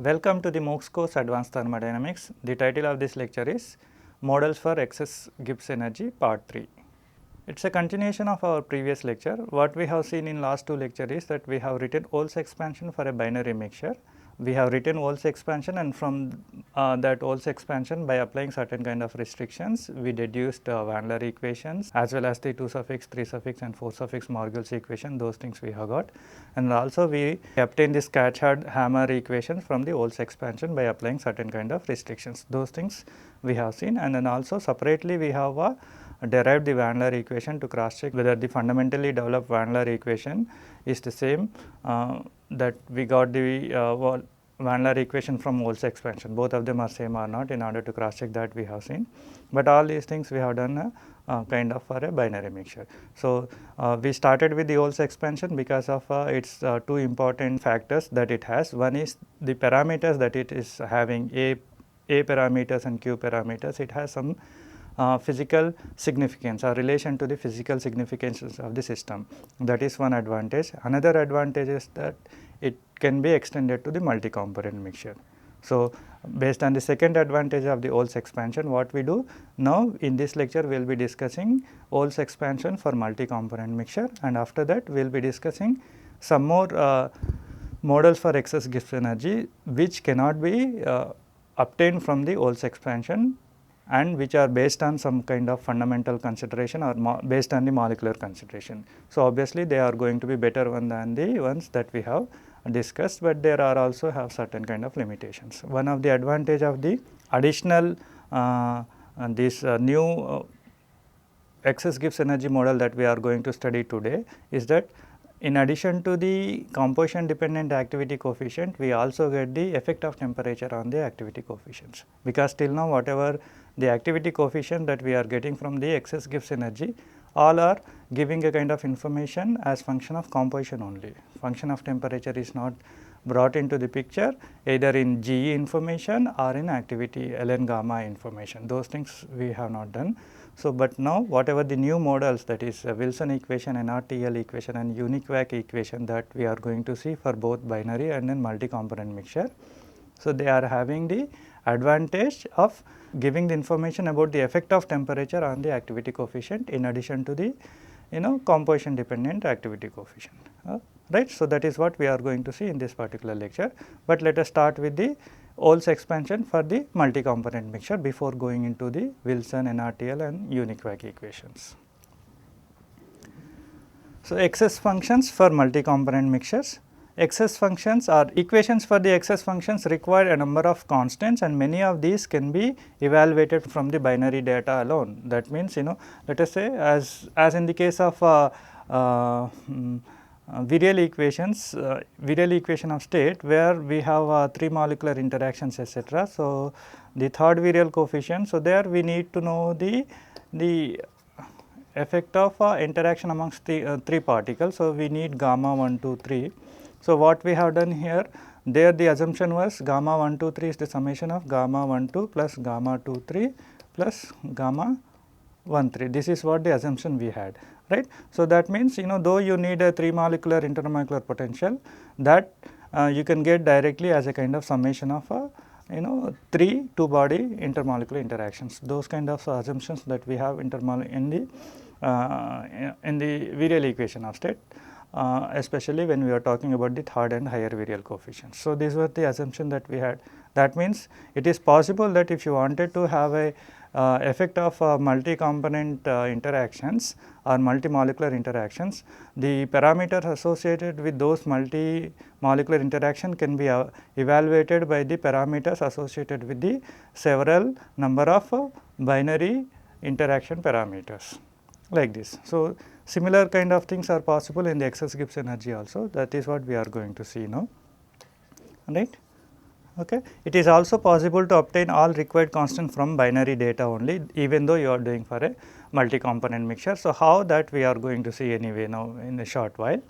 Welcome to the MOOCs course Advanced Thermodynamics. The title of this lecture is Models for Excess Gibbs Energy Part 3. It is a continuation of our previous lecture. What we have seen in last two lectures is that we have written Wolf's expansion for a binary mixture. We have written Wolf's expansion, and from that Wolf's expansion, by applying certain kind of restrictions, we deduced Wandler equations as well as the 2 suffix, 3 suffix and 4 suffix Morgul's equation. Those things we have got, and also we obtained the Scatchard-Hammer equation from the Wolf's expansion by applying certain kind of restrictions. Those things we have seen, and then also separately we have derived the Wandler equation to cross check whether the fundamentally developed Wandler equation is the same that we got the Wandler equation from Wolf's expansion. Both of them are same or not, in order to cross check that we have seen. But all these things we have done kind of for a binary mixture. So, we started with the Wolf's expansion because of its two important factors that it has. One is the parameters that it is having, A parameters and Q parameters. It has some physical significance or relation to the physical significances of the system. That is one advantage. Another advantage is that it can be extended to the multi-component mixture. So, based on the second advantage of the Wolf's expansion, what we do now in this lecture, we will be discussing Wolf's expansion for multi-component mixture, and after that we will be discussing some more models for excess Gibbs energy which cannot be obtained from the Wolf's expansion and which are based on some kind of fundamental consideration or based on the molecular consideration. So, obviously, they are going to be better one than the ones that we have discussed, but there are also have certain kind of limitations. One of the advantage of the additional this new excess Gibbs energy model that we are going to study today is that in addition to the composition dependent activity coefficient, we also get the effect of temperature on the activity coefficients, because till now whatever the activity coefficient that we are getting from the excess Gibbs energy, all are giving a kind of information as function of composition only. Function of temperature is not brought into the picture either in GE information or in activity ln gamma information. Those things we have not done. So, but now whatever the new models, that is Wilson equation, NRTL equation and Uniquac equation that we are going to see for both binary and then multi-component mixture. So, they are having the advantage of giving the information about the effect of temperature on the activity coefficient in addition to the composition dependent activity coefficient, right. So, that is what we are going to see in this particular lecture, but let us start with the Wolf's expansion for the multi-component mixture before going into the Wilson, NRTL and Uniquac equations. So, excess functions for multi-component mixtures. Excess functions or equations for the excess functions require a number of constants, and many of these can be evaluated from the binary data alone. That means, let us say as in the case of virial equations, virial equation of state where we have 3 molecular interactions, etc. So, the third virial coefficient. So, there we need to know the effect of interaction amongst the 3 particles. So, we need gamma 1, 2, 3. So, what we have done here, there the assumption was gamma 1, 2, 3 is the summation of gamma 1, 2 plus gamma 2, 3 plus gamma 1, 3. This is what the assumption we had, right. So, that means though you need a 3 molecular intermolecular potential, that you can get directly as a kind of summation of 3 2 body intermolecular interactions. Those kind of assumptions that we have in the virial equation of state. Especially when we are talking about the third and higher virial coefficients. So, these were the assumption that we had. That means, it is possible that if you wanted to have a effect of multi-component interactions or multi-molecular interactions, the parameters associated with those multi-molecular interaction can be evaluated by the parameters associated with the several number of binary interaction parameters like this. So, similar kind of things are possible in the excess Gibbs energy also. That is what we are going to see now, right. Okay. It is also possible to obtain all required constants from binary data only, even though you are doing for a multi-component mixture. So, how that we are going to see anyway now in a short while.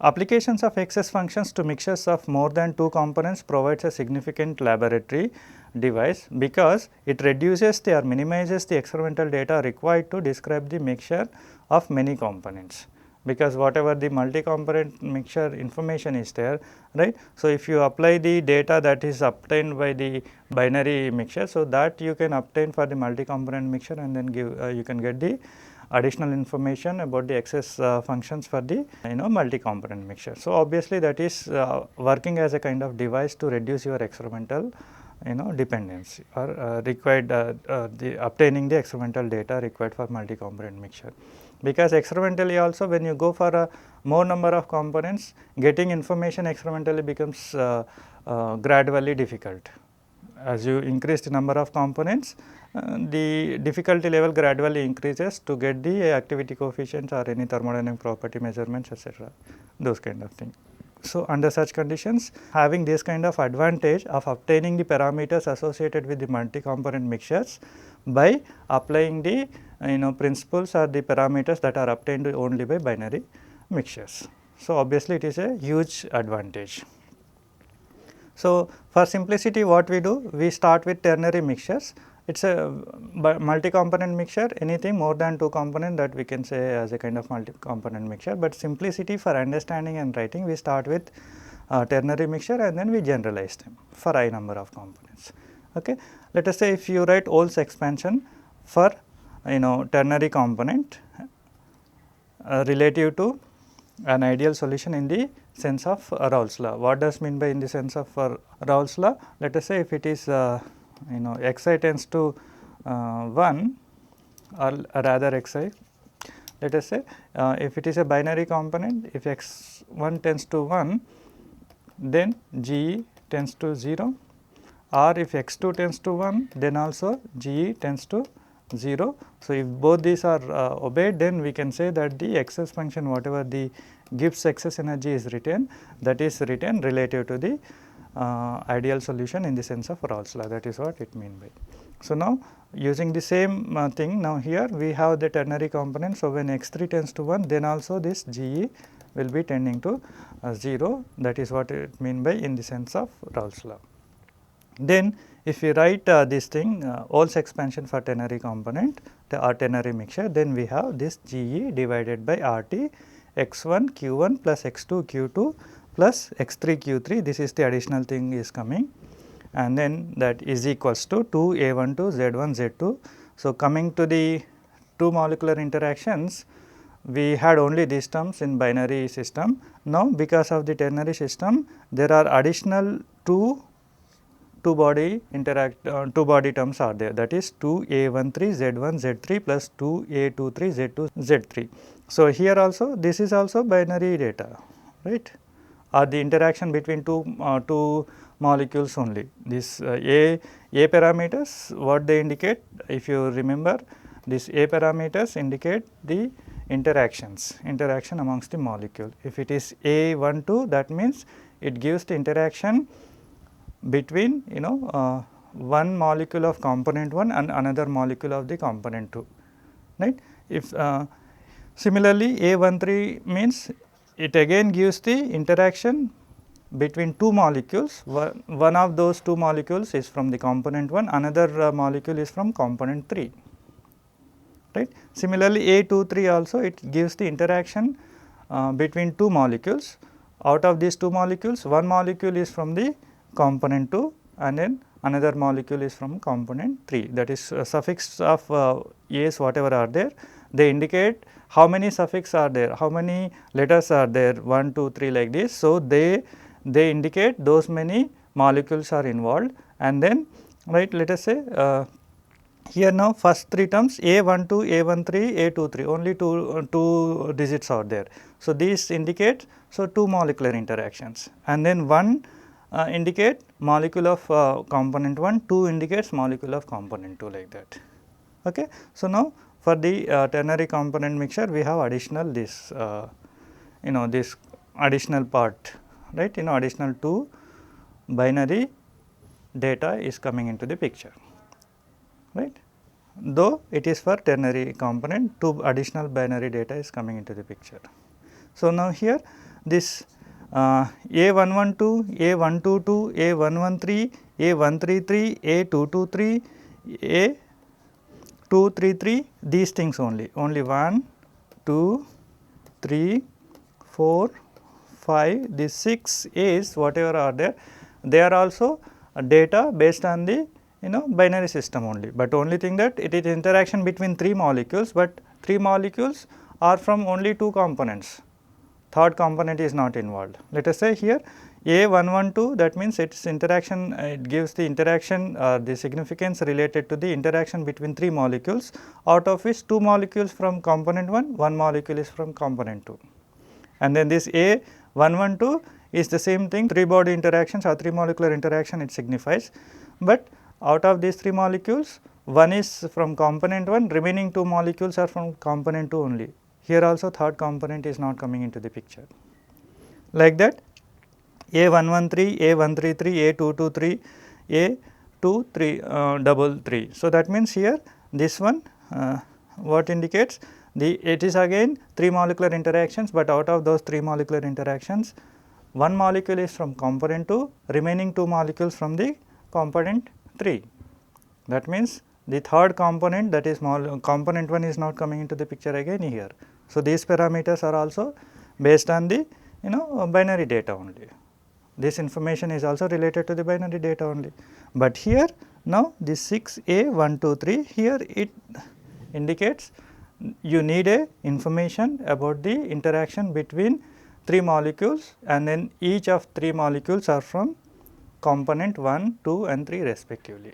Applications of excess functions to mixtures of more than 2 components provides a significant laboratory device, because it reduces or minimizes the experimental data required to describe the mixture of many components. because whatever the multi-component mixture information is there, right. So, if you apply the data that is obtained by the binary mixture, so that you can obtain for the multi-component mixture and then give you can get the additional information about the excess functions for the multi-component mixture. So, obviously that is working as a kind of device to reduce your experimental dependency or required the obtaining the experimental data required for multi-component mixture. Because experimentally also when you go for a more number of components, getting information experimentally becomes gradually difficult. As you increase the number of components, the difficulty level gradually increases to get the activity coefficients or any thermodynamic property measurements, etc., those kind of things. So, under such conditions, having this kind of advantage of obtaining the parameters associated with the multi-component mixtures by applying the principles or the parameters that are obtained only by binary mixtures. So, obviously it is a huge advantage. So, for simplicity what we do, we start with ternary mixtures. It is a multi-component mixture, anything more than 2 components that we can say as a kind of multi-component mixture, but simplicity for understanding and writing, we start with ternary mixture and then we generalize them for I number of components. Okay. Let us say if you write Ohm's expansion for ternary component relative to an ideal solution in the sense of Raoult's law. What does mean by in the sense of Raoult's law? Let us say if it is xi tends to 1 or rather xi, let us say if it is a binary component, if x1 tends to 1, then GE tends to 0, or if x2 tends to 1, then also GE tends to 0. So, if both these are obeyed, then we can say that the excess function whatever the Gibbs excess energy is written, that is written relative to the ideal solution in the sense of Raoult's law, that is what it means by. So, now using the same thing, now here we have the ternary component. So, when x3 tends to 1, then also this GE will be tending to 0, that is what it means by in the sense of Raoult's law. Then if we write this thing Ohm's expansion for ternary component or ternary mixture, then we have this GE divided by RT x1 q1 plus x2 q2 plus x3 q3, this is the additional thing is coming, and then that is equals to 2 A12 Z1 Z2. So, coming to the 2 molecular interactions, we had only these terms in binary system. Now, because of the ternary system, there are additional two body terms are there, that is 2 A13 Z1 Z3 plus 2 A23 Z2 Z3. So, here also this is also binary data, right, or the interaction between two molecules only. This A parameters, what they indicate, if you remember, this A parameters indicate the interaction amongst the molecule. If it is A12, that means it gives the interaction between one molecule of component 1 and another molecule of the component 2, right. If similarly A13 means it again gives the interaction between 2 molecules, one of those 2 molecules is from the component 1, another molecule is from component 3, right. Similarly, A23 also it gives the interaction between 2 molecules. Out of these 2 molecules, one molecule is from the component 2 and then another molecule is from component 3, that is suffix of A's whatever are there, they indicate how many suffix are there, how many letters are there, 1, 2, 3 like this. So, they indicate those many molecules are involved, and then right, let us say here now first 3 terms A12, A13, A23, only two digits are there. So, these indicate 2 molecular interactions, and then 1 indicate molecule of component 1, 2 indicates molecule of component 2 like that. Okay. So, now for the ternary component mixture we have additional this this additional part, right, additional 2 binary data is coming into the picture, right. Though it is for ternary component, 2 additional binary data is coming into the picture. So, now here this A112, A122, A113, A133, A223, A233, these things only 1, 2, 3, 4, 5, this 6 is whatever are there, they are also data based on the binary system only, but only thing that it is interaction between 3 molecules, but 3 molecules are from only 2 components, third component is not involved. Let us say here A112, that means its interaction, it gives the interaction the significance related to the interaction between 3 molecules, out of which 2 molecules from component 1, 1 molecule is from component 2. And then this A112 is the same thing, 3 body interactions or 3 molecular interaction it signifies, but out of these 3 molecules, one is from component 1, remaining 2 molecules are from component 2 only. Here also third component is not coming into the picture. Like that, A113, A133, A223, A233. So, that means here this one what indicates it is again 3 molecular interactions, but out of those 3 molecular interactions, one molecule is from component 2, remaining 2 molecules from the component 3. That means the third component, that is component 1 is not coming into the picture again here. So, these parameters are also based on the binary data only. This information is also related to the binary data only, but here now this 6A123, here it indicates you need a information about the interaction between 3 molecules, and then each of 3 molecules are from component 1, 2 and 3 respectively,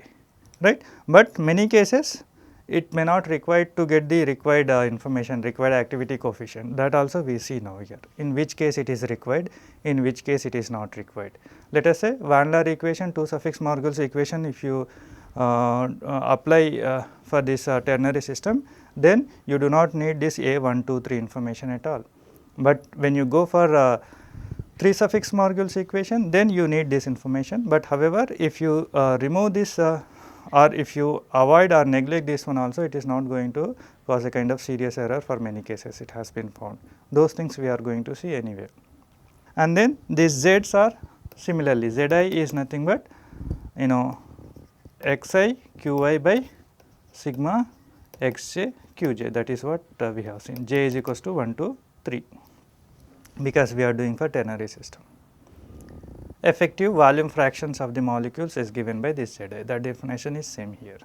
right. But many cases it may not require to get the required information, required activity coefficient, that also we see now here, in which case it is required, in which case it is not required. Let us say Van Laar equation, 2 suffix Morgul's equation, if you apply for this ternary system, then you do not need this A123 information at all. But when you go for 3 suffix Morgul's equation, then you need this information, but however, if you remove this or if you avoid or neglect this one also, it is not going to cause a kind of serious error for many cases, it has been found. Those things we are going to see anyway. And then these Z's are similarly, Zi is nothing but xi qi by sigma xj qj, that is what we have seen. J is equals to 1 to 3, because we are doing for ternary system. Effective volume fractions of the molecules is given by this Zi. The definition is same here.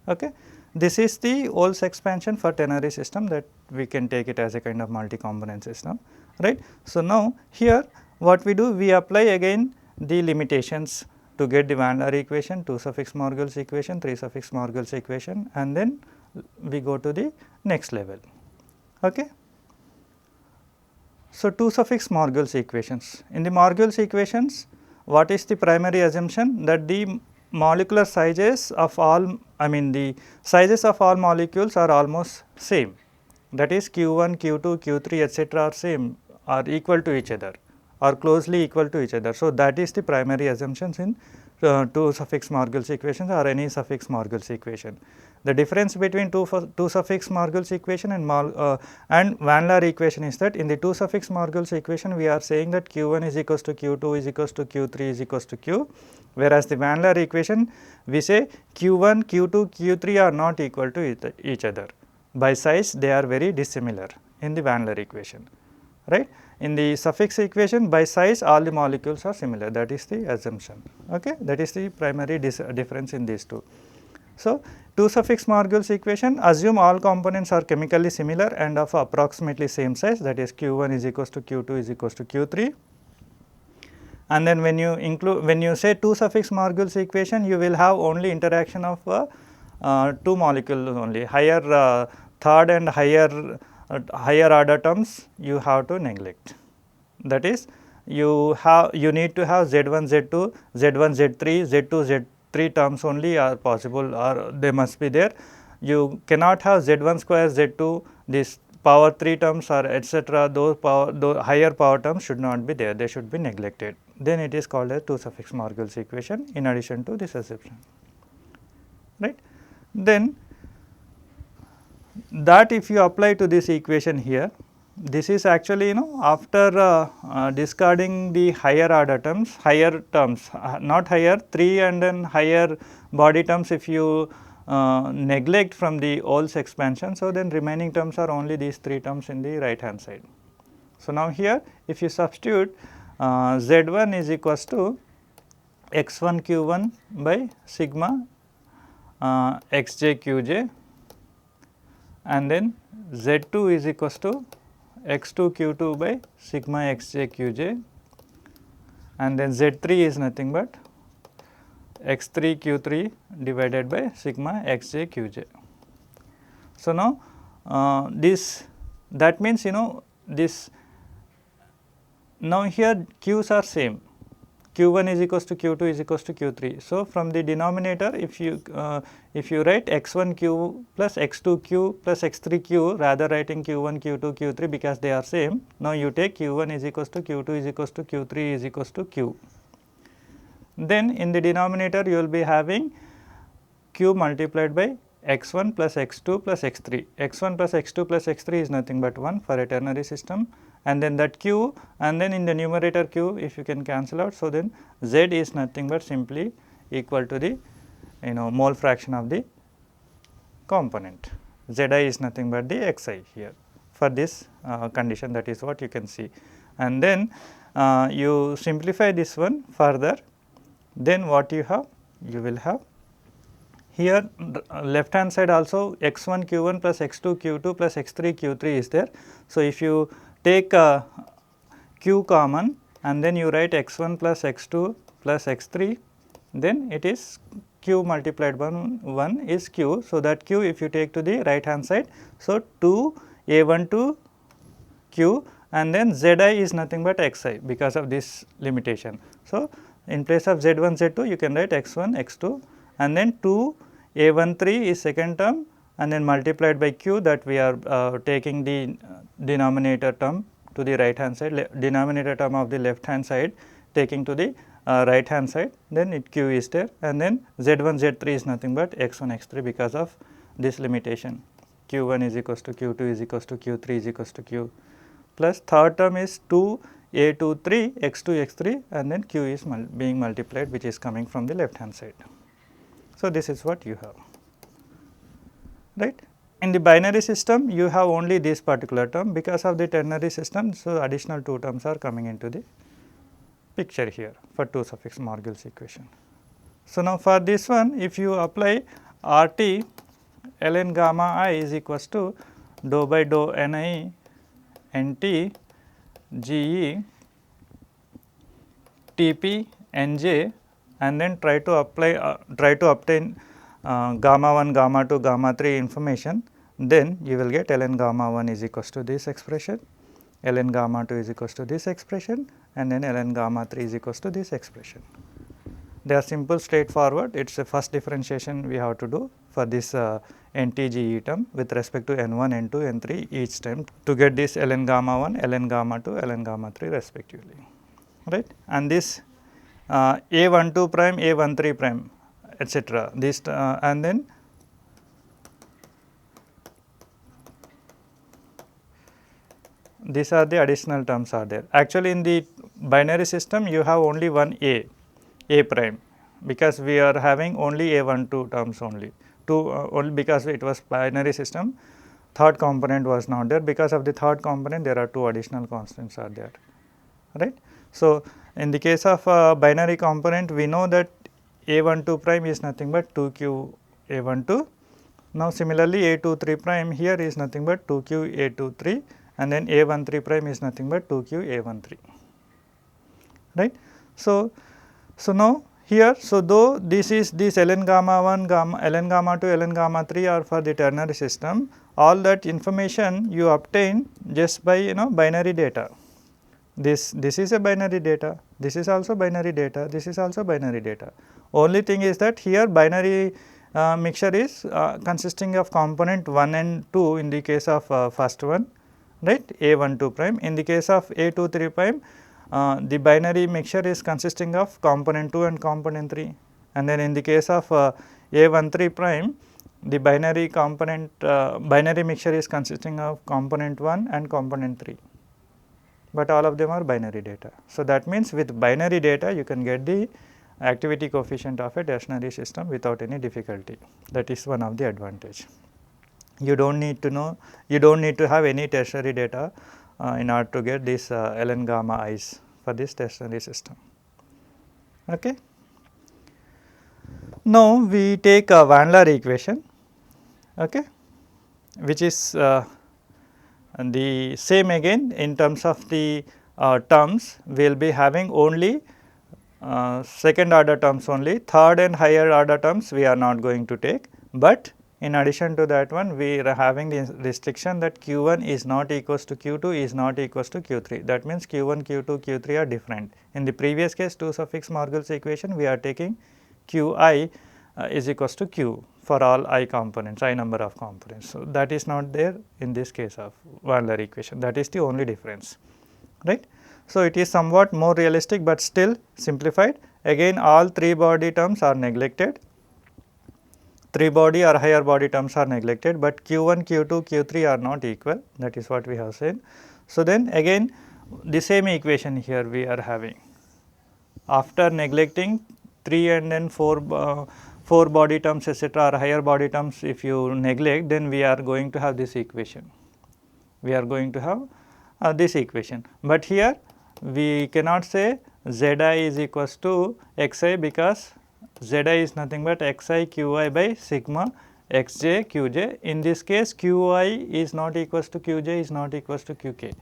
Okay. This is the Ol's expansion for ternary system, that we can take it as a kind of multi-component system, right. So, now here what we do, we apply again the limitations to get the Van Laar equation, 2 suffix Morgul's equation, 3 suffix Morgul's equation, and then we go to the next level. Okay. So, 2 suffix Morgul's equations. In the Morgul's equations, what is the primary assumption? That the molecular sizes of all, the sizes of all molecules are almost same, that is Q1, Q2, Q3 etc. are same, are equal to each other, or closely equal to each other. So, that is the primary assumptions in 2 suffix Morgul's equations or any suffix Morgul's equation. The difference between 2 suffix Morgul's equation and Van Laar equation is that in the 2 suffix Morgul's equation, we are saying that Q1 is equals to Q2 is equals to Q3 is equals to Q, whereas the Van Laar equation we say Q1, Q2, Q3 are not equal to each other. By size they are very dissimilar in the Van Laar equation, right. In the suffix equation, by size all the molecules are similar, that is the assumption. Okay. That is the primary difference in these two. So, 2 suffix Morgul's equation assume all components are chemically similar and of approximately same size, that is Q1 is equals to Q2 is equals to Q3. And then when you say 2 suffix Morgul's equation, you will have only interaction of 2 molecules only, higher third and higher order terms you have to neglect. That is, you need to have Z1, Z2, Z1, Z3, Z2, Z3 terms only are possible, or they must be there. You cannot have Z1 square, Z2, this power 3 terms or etc. Those higher power terms should not be there, they should be neglected. Then it is called as 2 suffix Morgul's equation in addition to this assumption, right. Then that if you apply to this equation here, this is actually after discarding the higher order terms, not higher 3 and then higher body terms, if you neglect from the Ol's expansion. So, then remaining terms are only these 3 terms in the right hand side. So, now here if you substitute Z1 is equals to x1 q1 by sigma xj qj, and then Z2 is equals to x2 q2 by sigma xj qj, and then Z3 is nothing but x3 q3 divided by sigma xj qj. So, now this, that means this, now here q's are same, q1 is equals to q2 is equals to q3. So, from the denominator if you write x1 q plus x2 q plus x3 q rather writing q1 q2 q3 because they are same, now you take q1 is equals to q2 is equals to q3 is equals to q. Then in the denominator you will be having q multiplied by x1 plus x2 plus x3. x1 plus x2 plus x3 is nothing but 1 for a ternary system, and then that q, and then in the numerator q if you can cancel out. So, then z is nothing but simply equal to the mole fraction of the component. Zi is nothing but the xi here for this condition, that is what you can see. And then you simplify this one further, then what you have? You will have here left hand side also x1 q1 plus x2 q2 plus x3 q3 is there. So, if you take q common and then you write x1 plus x2 plus x3, then it is q multiplied by 1 is q. So, that q if you take to the right hand side, so 2 a1 to q, and then zi is nothing but xi because of this limitation. So, in place of z1 z2 you can write x1 x2, and then 2 a13 is second term, and then multiplied by q, that we are taking the denominator term to the right hand side, denominator term of the left hand side taking to the right hand side, then it q is there, and then z1 z3 is nothing but x1 x3 because of this limitation, q1 is equals to q2 is equals to q3 is equals to q, plus third term is 2 a23 x2 x3, and then q is being multiplied, which is coming from the left hand side. So, this is what you have, right. In the binary system you have only this particular term, because of the ternary system. So, additional 2 terms are coming into the picture here for 2 suffix Morgell's equation. So, now for this one if you apply RT ln gamma I is equals to dou by dou Ni Nt Ge Tp Nj, and then try to obtain gamma 1, gamma 2, gamma 3 information, then you will get ln gamma 1 is equals to this expression, ln gamma 2 is equals to this expression, and then ln gamma 3 is equals to this expression. They are simple, straightforward. It is a first differentiation we have to do for this NTGE term with respect to N1, N2, N3 each time to get this ln gamma 1, ln gamma 2, ln gamma 3 respectively, right. And this A12 prime, A13 prime, etc. This and then these are the additional terms are there. Actually, in the binary system you have only one A prime, because we are having only A12 terms only, only because it was binary system. Third component was not there. Because of the third component there are 2 additional constants are there, right. So, in the case of binary component we know that A12 prime is nothing but 2q A12. Now, similarly A23 prime here is nothing but 2q A23, and then A13 prime is nothing but 2q A13, right. So, now here, so though this is this ln gamma 1, ln gamma 2, ln gamma 3 are for the ternary system, all that information you obtain just by binary data. This is a binary data, this is also binary data, this is also binary data. Only thing is that here binary mixture is consisting of component 1 and 2 in the case of first one, right, A12 prime. In the case of A23 prime, the binary mixture is consisting of component 2 and component 3, and then in the case of A13 prime, the binary component binary mixture is consisting of component 1 and component 3, but all of them are binary data. So, that means with binary data you can get the activity coefficient of a tertiary system without any difficulty. That is one of the advantage. You do not need to know, you do not need to have any tertiary data in order to get this ln gamma i's for this tertiary system. Okay. Now, we take a Wandler equation, okay, which is the same again in terms of the terms. We will be having only second order terms only, third and higher order terms we are not going to take, but in addition to that one we are having the restriction that q1 is not equals to q2 is not equals to q3. That means q1, q2, q3 are different. In the previous case 2 suffix Morgul's equation we are taking qi is equals to q for all I components, I number of components. So, that is not there in this case of Wandler equation, that is the only difference, right. So, it is somewhat more realistic, but still simplified. Again all 3 body terms are neglected, 3 body or higher body terms are neglected, but q1, q2, q3 are not equal, that is what we have said. So, then again the same equation here we are having, after neglecting 3 and then 4 body terms etc., or higher body terms if you neglect, then we are going to have this equation, we are going to have this equation. But here we cannot say Zi is equals to xi, because Zi is nothing but xi qi by sigma xj qj. In this case qi is not equals to qj is not equals to qk,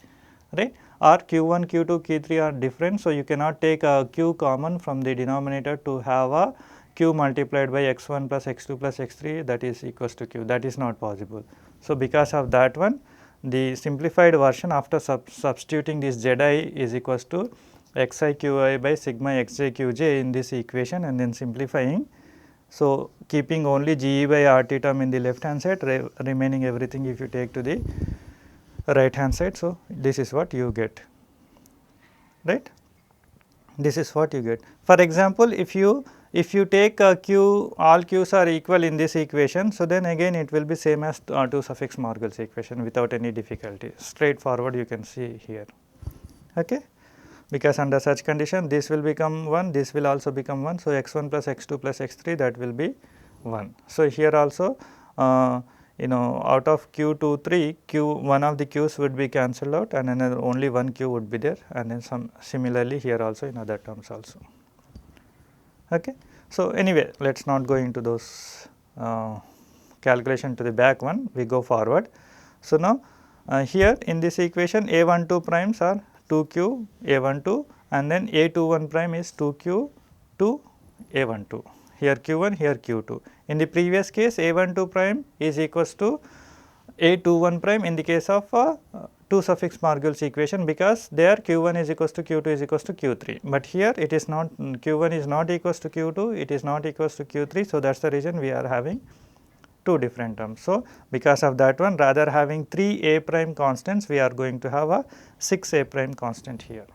right, or q1, q2, q3 are different. So, you cannot take a q common from the denominator to have a q multiplied by x1 plus x2 plus x3 that is equals to q, that is not possible. So, because of that one the simplified version after substituting this Zi is equals to xi qi by sigma xj qj in this equation and then simplifying. So, keeping only Ge by RT term in the left hand side, remaining everything if you take to the right hand side. So, this is what you get, right, this is what you get. For example, if you take a q, all q's are equal in this equation, so then again it will be same as 2 suffix Morgul's equation without any difficulty, straightforward you can see here, okay. Because under such condition this will become 1, this will also become 1. So, x1 plus x2 plus x3 that will be 1. So, here also out of q 2 3 q, one of the q's would be cancelled out and another only one q would be there, and then some similarly here also in other terms also, okay. So, anyway let us not go into those calculation to the back one, we go forward. So, now here in this equation a12 primes are 2q a12 and then a21 prime is 2q 2 a12, here q1 here q2. In the previous case a12 prime is equals to a21 prime in the case of 2 suffix Morgul's equation, because there q1 is equals to q2 is equals to q3, but here it is not, q1 is not equals to q2, it is not equals to q3. So, that is the reason we are having 2 different terms. So, because of that one rather having 3 a prime constants we are going to have a 6 a prime constant here.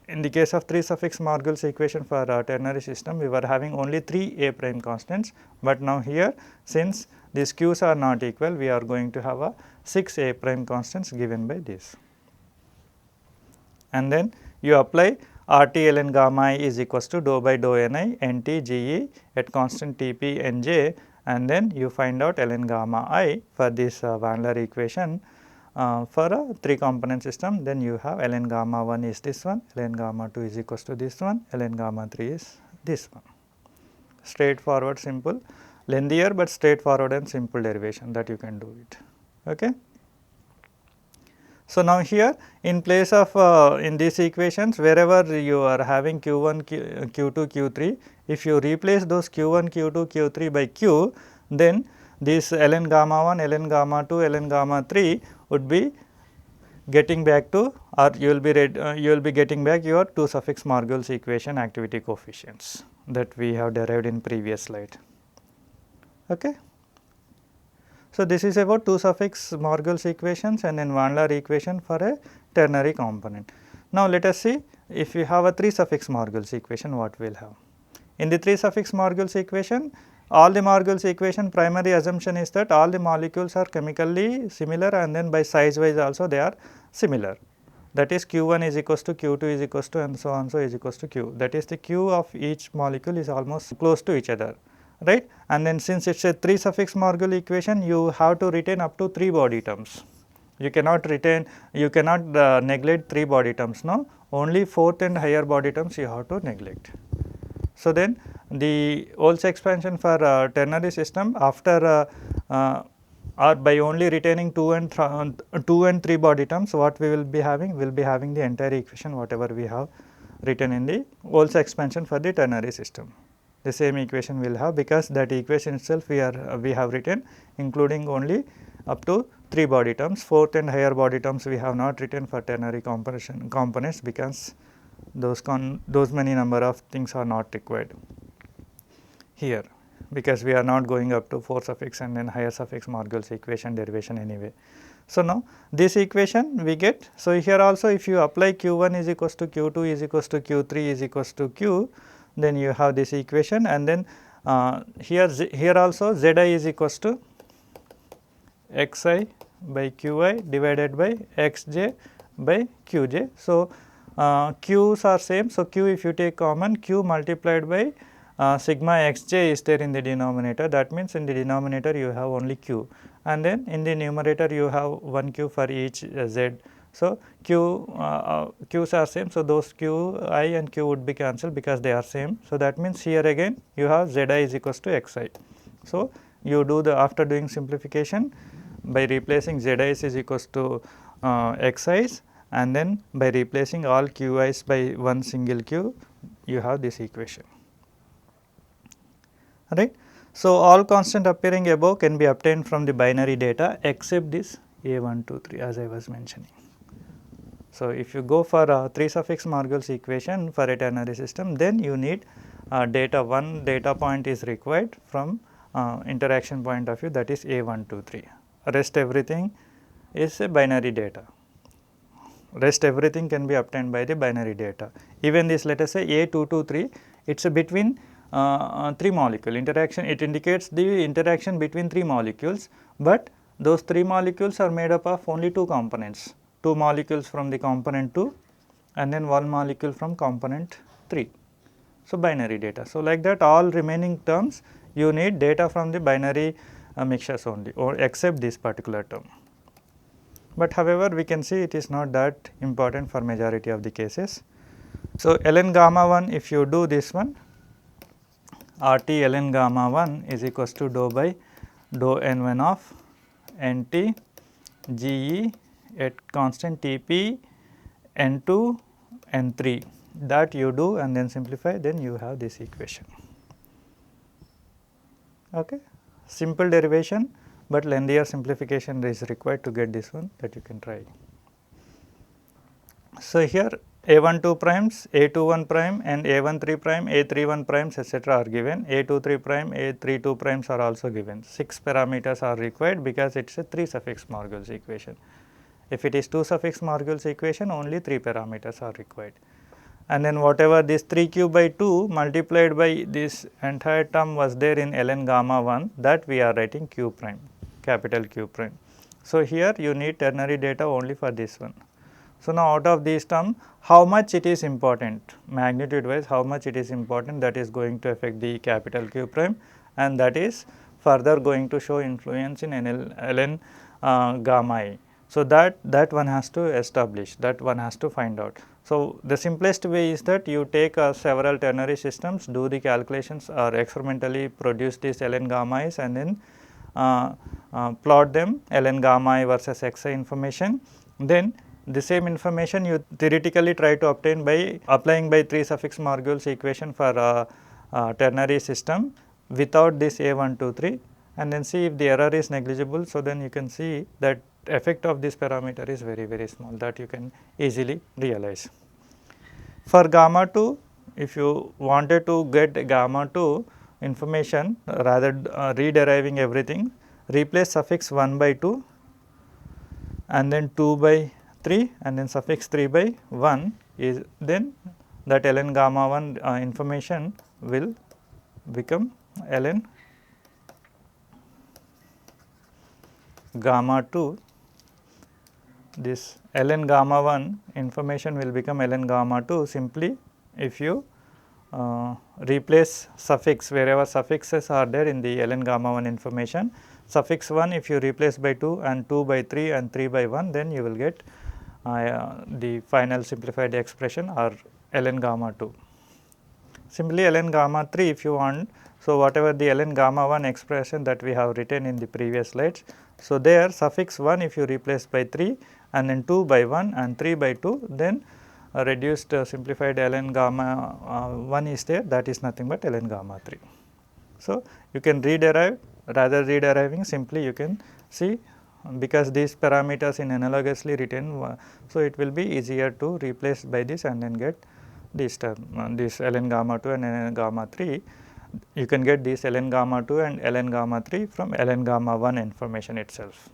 In the case of 3 suffix Morgul's equation for ternary system we were having only 3 a prime constants, but now here since these q's are not equal we are going to have a 6 a prime constants given by this. And then you apply RT ln gamma I is equals to dou by dou ni nt Ge at constant Tp Nj, and then you find out ln gamma I for this Wandler equation for a 3 component system. Then you have ln gamma 1 is this one, ln gamma 2 is equals to this one, ln gamma 3 is this one. Straightforward, simple, lengthier but straightforward and simple derivation that you can do it, okay. So, now here in place of in these equations wherever you are having q1, q2, q3, if you replace those q1, q2, q3 by q, then this ln gamma 1, ln gamma 2, ln gamma 3 would be getting back to, or you will be getting back your 2 suffix Morgul's equation activity coefficients that we have derived in previous slide, okay. So, this is about 2 suffix Morgul's equations and then Wandler equation for a ternary component. Now, let us see if we have a 3 suffix Morgul's equation what we will have. In the 3 suffix Morgul's equation, all the Morgul's equation primary assumption is that all the molecules are chemically similar and then by size wise also they are similar. that is Q1 is equals to Q2 is equals to and so on so is equals to Q, that is the Q of each molecule is almost close to each other, right. And then since it is a 3 suffix Morgul equation, you have to retain up to 3 body terms. You cannot retain, you cannot neglect 3 body terms, no, only 4th and higher body terms you have to neglect. So, then the Ol's expansion for ternary system after or by only retaining 2 and 3 body terms, what we will be having? We will be having the entire equation whatever we have written in the Ol's expansion for the ternary system. The same equation we will have, because that equation itself we have written including only up to 3 body terms. 4th and higher body terms we have not written for ternary components because those many number of things are not required here, because we are not going up to 4 suffix and then higher suffix Morgul's equation derivation anyway. So, now this equation we get. So, here also if you apply Q1 is equals to Q2 is equals to Q3 is equals to Q, then you have this equation, and then here also Zi is equals to Xi by Qi divided by Xj by Qj. So, Q's are same. So, Q if you take common, Q multiplied by sigma Xj is there in the denominator, that means in the denominator you have only Q, and then in the numerator you have 1 Q for each Z. So, Q's are same. So, those Qi and Q would be cancelled because they are same. So, that means here again you have Zi is equals to Xi. So, you do the after doing simplification by replacing Zi's is equals to Xi's, and then by replacing all Qi's by one single Q, you have this equation, right. So, all constant appearing above can be obtained from the binary data except this A1, 2, 3 as I was mentioning. So, if you go for 3 suffix Morgul's equation for a ternary system, then you need data, one data point is required from interaction point of view, that is A1, 2, 3. Rest everything is a binary data. Rest everything can be obtained by the binary data. Even this, let us say A223, it is a between 3 molecule interaction, it indicates the interaction between 3 molecules, but those 3 molecules are made up of only 2 components, 2 molecules from the component 2 and then 1 molecule from component 3. So, binary data. So, like that all remaining terms you need data from the binary mixtures only, or except this particular term. But however, we can see it is not that important for majority of the cases. So, ln gamma 1, if you do this one, RT ln gamma 1 is equals to dou by dou n1 of Nt Ge at constant Tp n2 n3, that you do and then simplify, then you have this equation. Okay. Simple derivation, but lengthier simplification is required to get this one, that you can try. So, here A12 primes, A21 prime and A13 prime, A31 primes etc. are given, A23 prime, A32 primes are also given. 6 parameters are required because it is a 3 suffix Morgul's equation. If it is 2 suffix Morgul's equation, only 3 parameters are required. And then whatever this 3q by 2 multiplied by this entire term was there in ln gamma 1, that we are writing q prime, capital Q prime. So, here you need ternary data only for this one. So, now out of these terms, how much it is important, magnitude wise how much it is important, that is going to affect the capital Q prime, and that is further going to show influence in ln gamma I. So, that one has to establish, that one has to find out. So, the simplest way is that you take several ternary systems, do the calculations or experimentally produce these ln gamma i's and then plot them ln gamma I versus xi information. Then the same information you theoretically try to obtain by applying by 3 suffix Morgul's equation for ternary system without this A1, 2, 3, and then see if the error is negligible. So, then you can see that effect of this parameter is very, very small, that you can easily realize. For gamma 2, if you wanted to get gamma 2 information, rather re-deriving everything, replace suffix 1 by 2 and then 2 by 3 and then suffix 3 by 1 is, then that ln gamma 1 information will become ln gamma 2 this ln gamma 1 information will become ln gamma 2 simply if you replace suffix wherever suffixes are there in the ln gamma 1 information. Suffix 1 if you replace by 2 and 2 by 3 and 3 by 1, then you will get the final simplified expression or ln gamma 2. Similarly, ln gamma 3 if you want. So, whatever the ln gamma 1 expression that we have written in the previous slides. So, there suffix 1 if you replace by 3 and then 2 by 1 and 3 by 2, then reduced simplified ln gamma 1 is there, that is nothing but ln gamma 3. So, you can rederive, rather rederiving simply you can see, because these parameters in analogously written, so it will be easier to replace by this and then get this term, this ln gamma 2 and ln gamma 3. You can get this ln gamma 2 and ln gamma 3 from ln gamma 1 information itself.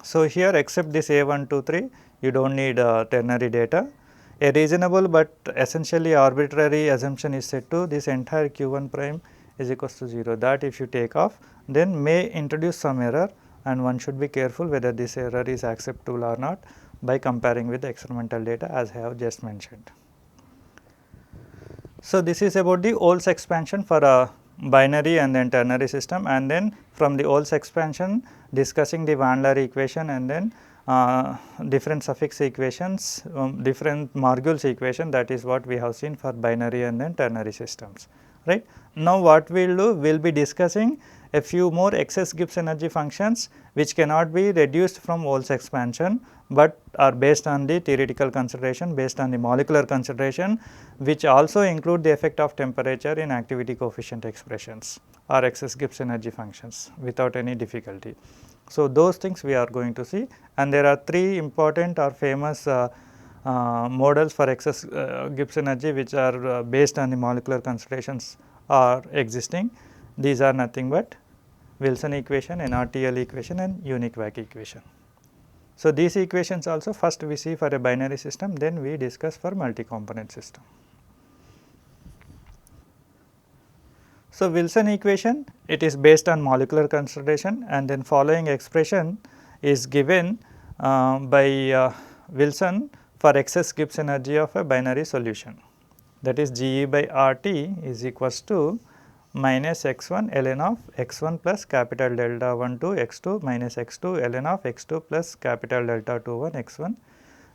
So, here except this A1, 2, 3, you do not need ternary data. A reasonable but essentially arbitrary assumption is set to this entire q1 prime is equals to 0, that if you take off, then may introduce some error, and one should be careful whether this error is acceptable or not by comparing with the experimental data as I have just mentioned. So, this is about the Ol's expansion for a binary and then ternary system, and then from the Ol's expansion discussing the Van Laer equation and then different suffix equations, different Margulis equation, that is what we have seen for binary and then ternary systems, right. Now, what we will do, we will be discussing a few more excess Gibbs energy functions which cannot be reduced from Ol's expansion, but are based on the theoretical consideration, based on the molecular consideration, which also include the effect of temperature in activity coefficient expressions or excess Gibbs energy functions without any difficulty. So, those things we are going to see, and there are 3 important or famous models for excess Gibbs energy which are based on the molecular considerations are existing. These are nothing but Wilson equation, NRTL equation and Uniquevac equation. So, these equations also first we see for a binary system, then we discuss for multi-component system. So, Wilson equation, it is based on molecular consideration, and then following expression is given by Wilson for excess Gibbs energy of a binary solution, that is GE by RT is equals to minus x1 ln of x1 plus capital delta 1 to x2 minus x2 ln of x2 plus capital delta 2 1 x1.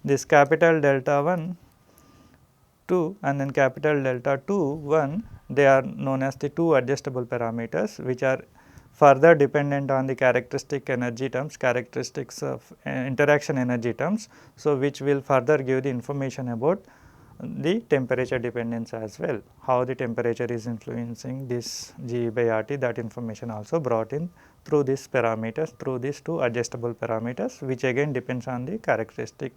This capital delta 1 2 and then capital delta 2 1, they are known as the 2 adjustable parameters which are further dependent on the characteristic energy terms, characteristics of interaction energy terms. So, which will further give the information about the temperature dependence as well, how the temperature is influencing this GE by RT, that information also brought in through these parameters, through these 2 adjustable parameters, which again depends on the characteristic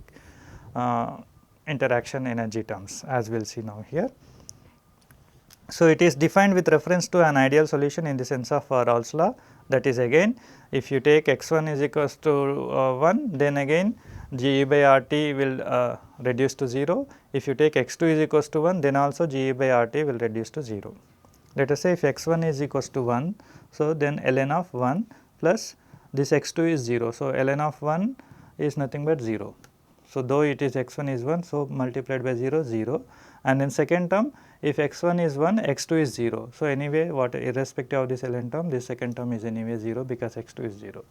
interaction energy terms, as we will see now here. So, it is defined with reference to an ideal solution in the sense of Rawls law, that is again if you take x1 is equals to 1, then again GE by RT will reduce to 0. If you take x2 is equals to 1, then also GE by RT will reduce to 0. Let us say if x1 is equals to 1, so then ln of 1 plus this x2 is 0. So, ln of 1 is nothing but 0. So, though it is x1 is 1, so multiplied by 0, 0, and in second term if x1 is 1, x2 is 0. So, anyway what irrespective of this ln term, this second term is anyway 0 because x2 is 0.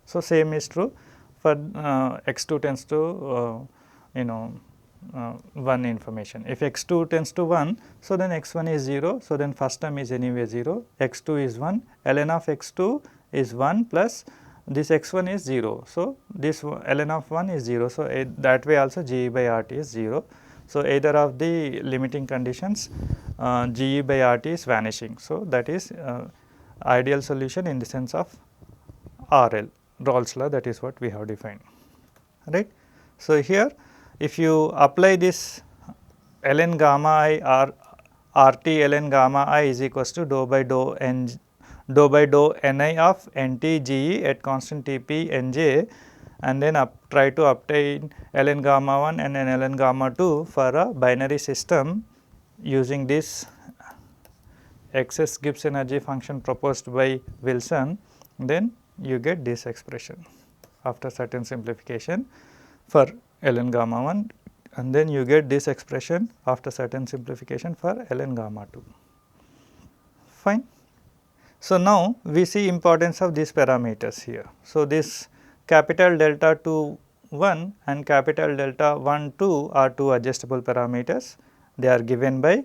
So, same is true for x2 tends to 1 information. If x2 tends to 1, so then x1 is 0, so then first term is anyway 0, x2 is 1, ln of x2 is 1 plus this x1 is 0. So, this ln of 1 is 0. So, that way also GE by RT is 0. So, either of the limiting conditions GE by RT is vanishing. So, that is ideal solution in the sense of RL, Rawls law, that is what we have defined, right. So, here if you apply this ln gamma I RT ln gamma I is equals to dou by dou Ni of NT GE at constant Tp Nj, and then try to obtain ln gamma 1 and then ln gamma 2 for a binary system using this excess Gibbs energy function proposed by Wilson, then you get this expression, after certain simplification for ln gamma 1, and then you get this expression after certain simplification for ln gamma 2. Fine. So, now we see importance of these parameters here. So, this capital delta 2 1 and capital delta 1 2 are two adjustable parameters. They are given by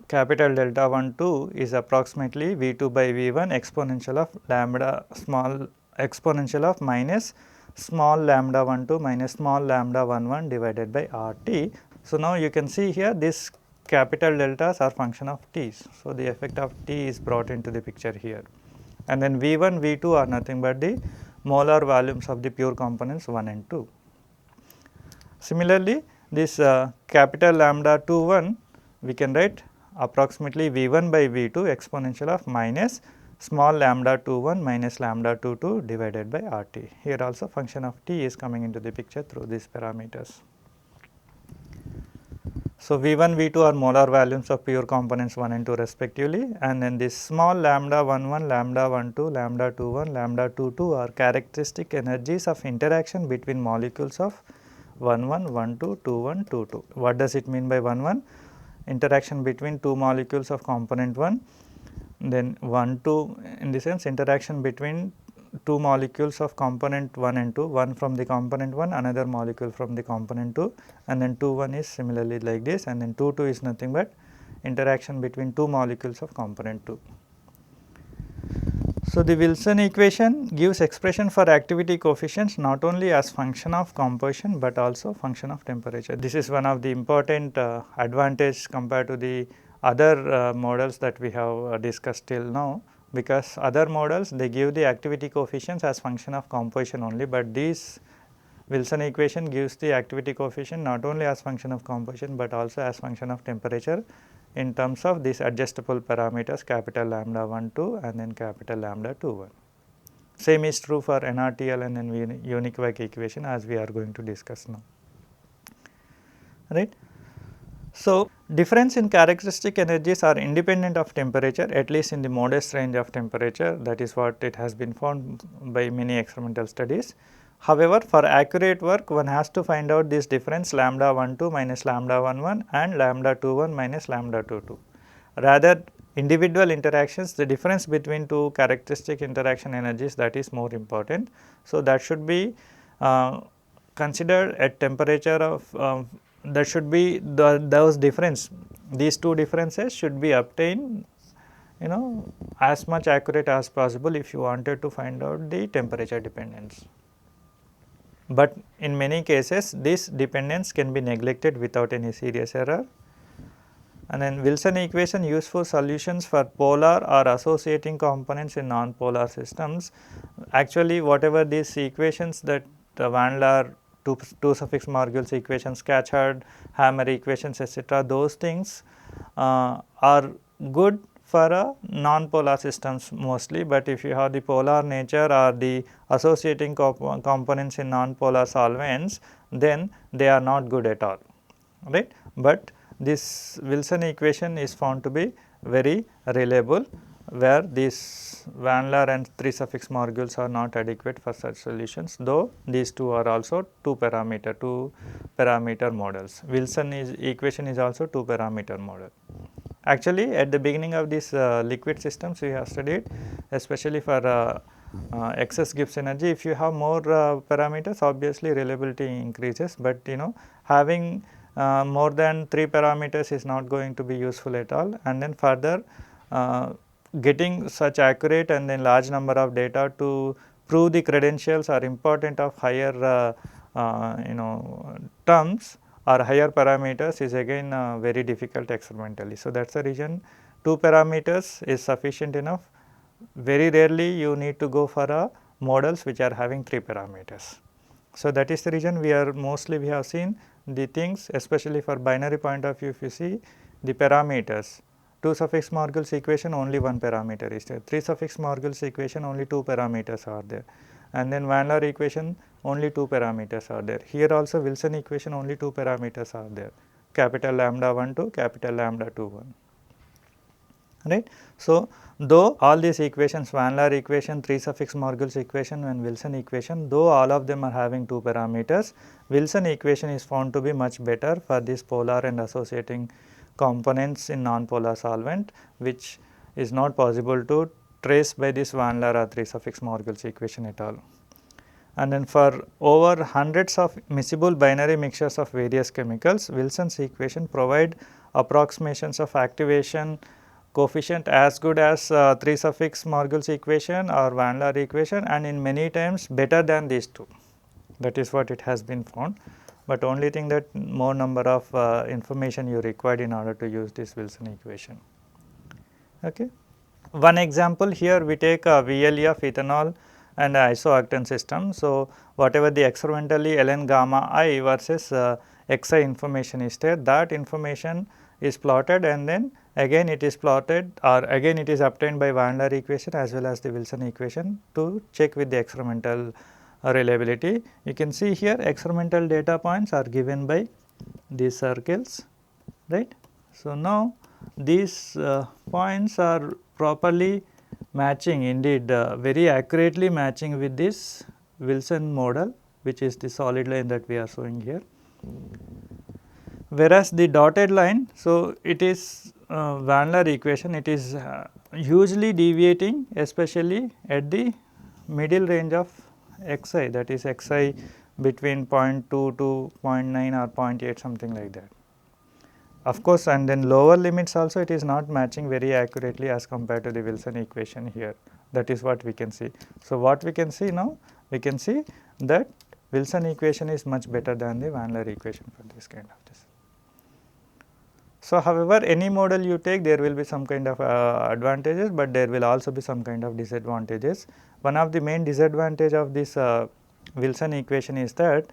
capital delta 1 2 is approximately V 2 by V 1 exponential of lambda small exponential of minus small lambda 1 2 minus small lambda 1 1 divided by R t. So, now you can see here this capital deltas are function of t's. So, the effect of t is brought into the picture here, and then V 1 V 2 are nothing but the molar volumes of the pure components 1 and 2. Similarly, this capital lambda 2 1 we can write approximately V 1 by V 2 exponential of minus small lambda 2 1 minus lambda 2 2 divided by R t. Here also function of t is coming into the picture through these parameters. So, V 1 V 2 are molar volumes of pure components 1 and 2 respectively, and then this small lambda 1 1, lambda 1 2, lambda 2 1, lambda 2 2 are characteristic energies of interaction between molecules of 1 1, 1 2, 2 1, 2 2. What does it mean by 1 1? Interaction between two molecules of component 1, then 1 2 in the sense interaction between two molecules of component 1 and 2, one from the component 1, another molecule from the component 2, and then 2 1 is similarly like this, and then 2 2 is nothing but interaction between two molecules of component 2. So, the Wilson equation gives expression for activity coefficients not only as function of composition, but also function of temperature. This is one of the important advantage compared to the other models that we have discussed till now, because other models they give the activity coefficients as function of composition only, but this Wilson equation gives the activity coefficient not only as function of composition, but also as function of temperature in terms of these adjustable parameters capital lambda 1 2 and then capital lambda 2 1. Same is true for NRTL and then Uniquewag equation as we are going to discuss now, right. So, difference in characteristic energies are independent of temperature, at least in the modest range of temperature, that is what it has been found by many experimental studies. However, for accurate work one has to find out this difference lambda 1 2 minus lambda 1 1 and lambda 2 1 minus lambda 2 2. Rather individual interactions, the difference between two characteristic interaction energies, that is more important. So, that should be considered at temperature of that should be those difference, these two differences should be obtained as much accurate as possible if you wanted to find out the temperature dependence. But in many cases this dependence can be neglected without any serious error. And then Wilson equation useful solutions for polar or associating components in non-polar systems. Actually, whatever these equations that Van Laar, two suffix Margulis equations, Scatchard, Hammer equations, etc., those things are good for non-polar systems mostly, but if you have the polar nature or the associating components in non-polar solvents, then they are not good at all, right. But this Wilson equation is found to be very reliable, where these Van Laar and three suffix Margulis are not adequate for such solutions, though these two are also two parameter models. Wilson equation is also two parameter model. Actually, at the beginning of this liquid systems we have studied, especially for excess Gibbs energy, if you have more parameters, obviously reliability increases, but having more than 3 parameters is not going to be useful at all, and then further getting such accurate and then large number of data to prove the credentials are important of higher terms or higher parameters is again very difficult experimentally. So, that is the reason 2 parameters is sufficient enough. Very rarely you need to go for models which are having 3 parameters. So, that is the reason we have seen the things, especially for binary point of view. If you see the parameters, 2 suffix Margulis equation only 1 parameter is there, 3 suffix Margulis equation only 2 parameters are there, and then Van Laar equation only 2 parameters are there. Here also Wilson equation only 2 parameters are there, capital lambda 1 2, capital lambda 2 1, right. So, though all these equations, Van Laar equation, 3 suffix Morgul's equation and Wilson equation, though all of them are having 2 parameters, Wilson equation is found to be much better for these polar and associating components in non-polar solvent, which is not possible to trace by this Van Laar or 3 suffix Morgul's equation at all. And then for over hundreds of miscible binary mixtures of various chemicals, Wilson's equation provide approximations of activation coefficient as good as 3 suffix Morgul's equation or Van Laar equation, and in many times better than these two. That is what it has been found, but only thing that more number of information you required in order to use this Wilson equation. Okay. One example here, we take a VLE of ethanol and isooctane system. So, whatever the experimentally ln gamma I versus xi information is there, that information is plotted, and then again it is plotted, or again it is obtained by Van Laar equation as well as the Wilson equation to check with the experimental reliability. You can see here experimental data points are given by these circles, right. So, now these points are properly matching, indeed very accurately matching with this Wilson model, which is the solid line that we are showing here. Whereas the dotted line, so it is Van Laar equation, it is hugely deviating, especially at the middle range of xi, that is xi between 0.2 to 0.9 or 0.8, something like that. Of course, and then lower limits also it is not matching very accurately as compared to the Wilson equation here, that is what we can see. So, what we can see now, we can see that Wilson equation is much better than the Van Laar equation for this kind of this. So, however, any model you take, there will be some kind of advantages, but there will also be some kind of disadvantages. One of the main disadvantage of this Wilson equation is that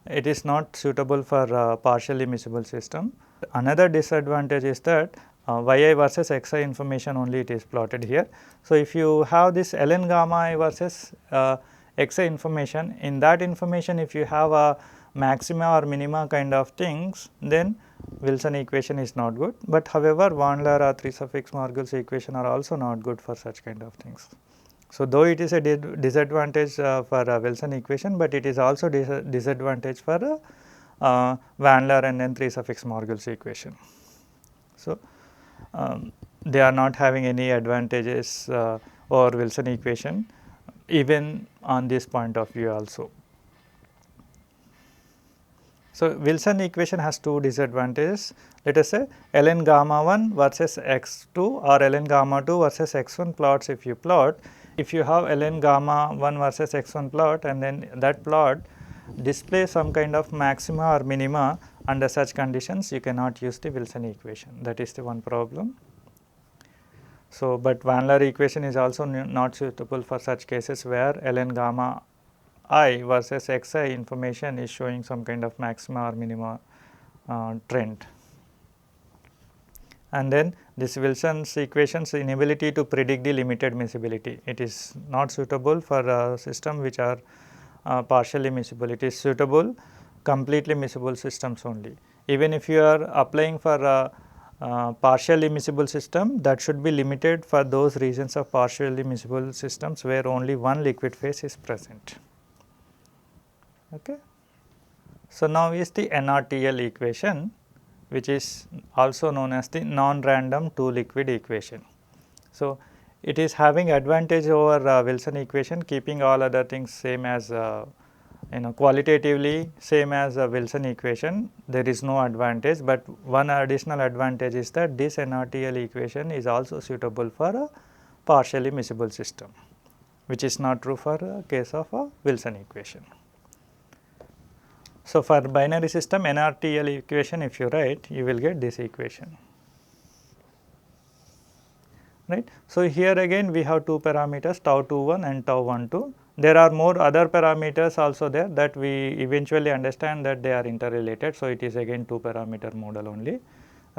it is not suitable for partially miscible system. Another disadvantage is that yi versus xi information only it is plotted here. So, if you have this ln gamma I versus xi information, in that information if you have a maxima or minima kind of things, then Wilson equation is not good, but however, Van Laar or 3 suffix Morgul's equation are also not good for such kind of things. So, though it is a disadvantage for Wilson equation, but it is also disadvantage for Van Laar and then 3 suffix Morgul's equation. So, they are not having any advantages over Wilson equation even on this point of view also. So, Wilson equation has two disadvantages. Let us say ln gamma 1 versus x2 or ln gamma 2 versus x1 plots. If you plot, if you have ln gamma 1 versus x1 plot and then that plot display some kind of maxima or minima, under such conditions you cannot use the Wilson equation. That is the one problem. So, but Van Laar equation is also not suitable for such cases where ln gamma I versus xi information is showing some kind of maxima or minima trend. And then this Wilson's equation's inability to predict the limited miscibility, it is not suitable for a system which are partially miscible. It is suitable completely miscible systems only. Even if you are applying for a partially miscible system, that should be limited for those regions of partially miscible systems where only one liquid phase is present. Okay. So, now is the NRTL equation, which is also known as the non-random two liquid equation. So, it is having advantage over Wilson equation, keeping all other things same as qualitatively same as Wilson equation. There is no advantage, but one additional advantage is that this NRTL equation is also suitable for a partially miscible system, which is not true for a case of a Wilson equation. So, for binary system NRTL equation, if you write, you will get this equation, right. So, here again we have two parameters tau 21 and tau 12. There are more other parameters also there that we eventually understand that they are interrelated. So, it is again two parameter model only,